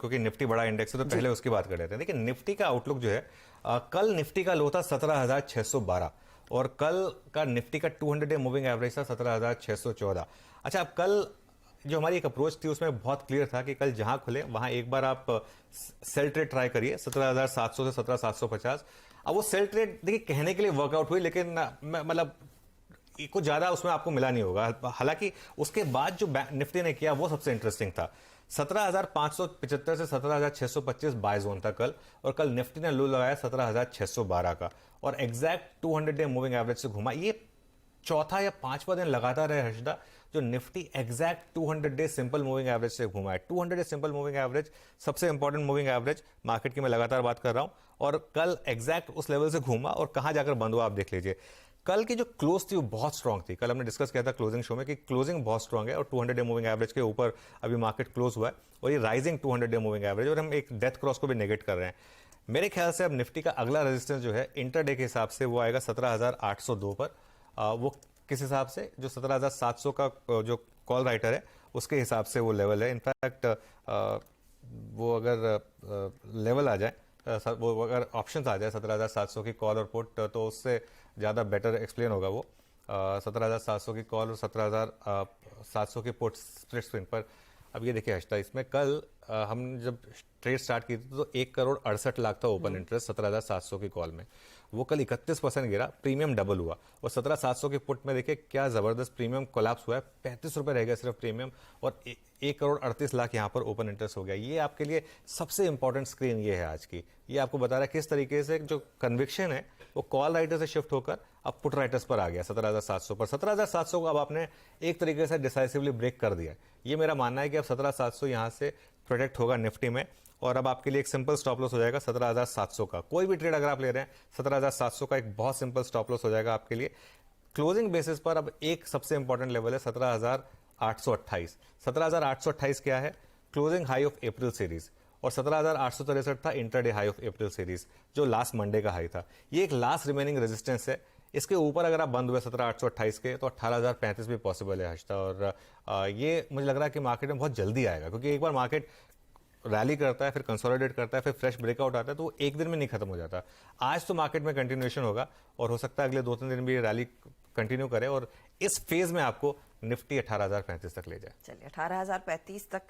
क्योंकि निफ्टी बड़ा इंडेक्स है तो पहले उसकी बात कर लेते हैं। देखिए निफ्टी का आउटलुक जो है, कल निफ्टी का लो था 17,612 और कल का निफ्टी का 200 डे मूविंग एवरेज था 17,614। अच्छा, अब कल जो हमारी एक अप्रोच थी उसमें बहुत क्लियर था कि कल जहां खुले वहां एक बार आप सेल ट्रेड ट्राई करिए 17,700 से 17,750। अब वो सेल ट्रेड देखिए कहने के लिए वर्कआउट हुई, लेकिन मतलब कुछ ज्यादा उसमें आपको मिला नहीं होगा। हालांकि उसके बाद जो निफ्टी ने किया वो सबसे इंटरेस्टिंग था। 17,575 से 17,625 बाय जोन था कल, और कल निफ्टी ने लो लगाया 17,612 का और एग्जैक्ट 200 डे मूविंग एवरेज से घुमा। ये चौथा या पांचवा दिन लगातार है हर्षदा जो Nifty exact 200 day simple moving average से घुमा है। 200 डे सिंपल मूविंग एवरेज सबसे इंपॉर्टेंट मूविंग एवरेज मार्केट की मैं लगातार बात कर रहा हूं, और कल एग्जैक्ट उस लेवल से घूमा और कहां जाकर बंद हुआ आप देख लीजिए। कल की जो क्लोज थी वो बहुत स्ट्रांग थी। कल हमने डिस्कस किया था क्लोजिंग शो में कि क्लोजिंग बहुत स्ट्रांग है और 200 डे मूविंग एवरेज के ऊपर अभी मार्केट क्लोज हुआ है, और ये राइजिंग 200 डे मूविंग एवरेज, और हम एक डेथ क्रॉस को भी नेगेट कर रहे हैं। मेरे ख्याल से अब निफ्टी का अगला रेजिस्टेंस जो है इंटरडे के हिसाब से वो आएगा 17,802 पर। वो किस हिसाब से, जो 17,700 का जो कॉल राइटर है उसके हिसाब से वो लेवल है। इनफैक्ट वो अगर लेवल आ जाए, वो अगर ऑप्शंस आ जाए 17,700 की कॉल और पुट, तो उससे ज़्यादा बेटर एक्सप्लेन होगा वो। 17,700 की कॉल और 17,700 की पुट स्प्लिट स्क्रीन पर। अब ये देखिए हर्षदा, इसमें कल हम जब ट्रेड स्टार्ट की थी तो 1,68,00,000 था ओपन इंटरेस्ट 17,700 की कॉल में। वो कल 31% गिरा, प्रीमियम डबल हुआ, और 17,700 की पुट में देखिए क्या जबरदस्त प्रीमियम कोलैप्स हुआ है। 35 रुपए रह गया सिर्फ प्रीमियम, और 1,38,00,000 यहां पर ओपन इंटरेस्ट हो गया। ये आपके लिए सबसे इंपॉर्टेंट स्क्रीन ये है आज की। ये आपको बता रहा है किस तरीके से जो कन्विक्शन है वो कॉल राइटर से शिफ्ट होकर अब पुट राइटर्स पर आ गया 17,700 पर। 17,700 को अब आपने एक तरीके से डिसाइसिवली ब्रेक कर दिया। ये मेरा मानना है कि अब 17,700 यहां से प्रोटेक्ट होगा निफ्टी में, और अब आपके लिए एक सिंपल स्टॉप लॉस हो जाएगा 17,700 का। कोई भी ट्रेड अगर आप ले रहे हैं 17,700 का एक बहुत सिंपल स्टॉप लॉस हो जाएगा आपके लिए। क्लोजिंग बेसिस पर अब एक सबसे इंपॉर्टेंट लेवल है 17,828। 17,828 क्या है? Closing high of April series, और 17,863 था intraday high of April series जो लास्ट मंडे का हाई था। ये एक लास्ट रिमेनिंग रेजिस्टेंस है। इसके ऊपर अगर आप बंद हुए 17,828 के तो 18,035 भी पॉसिबल है हर्षदा, और ये मुझे लग रहा है कि मार्केट में बहुत जल्दी आएगा, क्योंकि एक बार मार्केट रैली करता है, फिर कंसोलिडेट करता है, फिर फ्रेश ब्रेकआउट आता है, तो वो एक दिन में नहीं खत्म हो जाता। आज तो मार्केट में कंटिन्यूएशन होगा, और हो सकता है अगले 2-3 दिन भी ये रैली कंटिन्यू करे, और इस फेज में आपको निफ्टी 18,035 तक ले जाए। चलिए 18,035 तक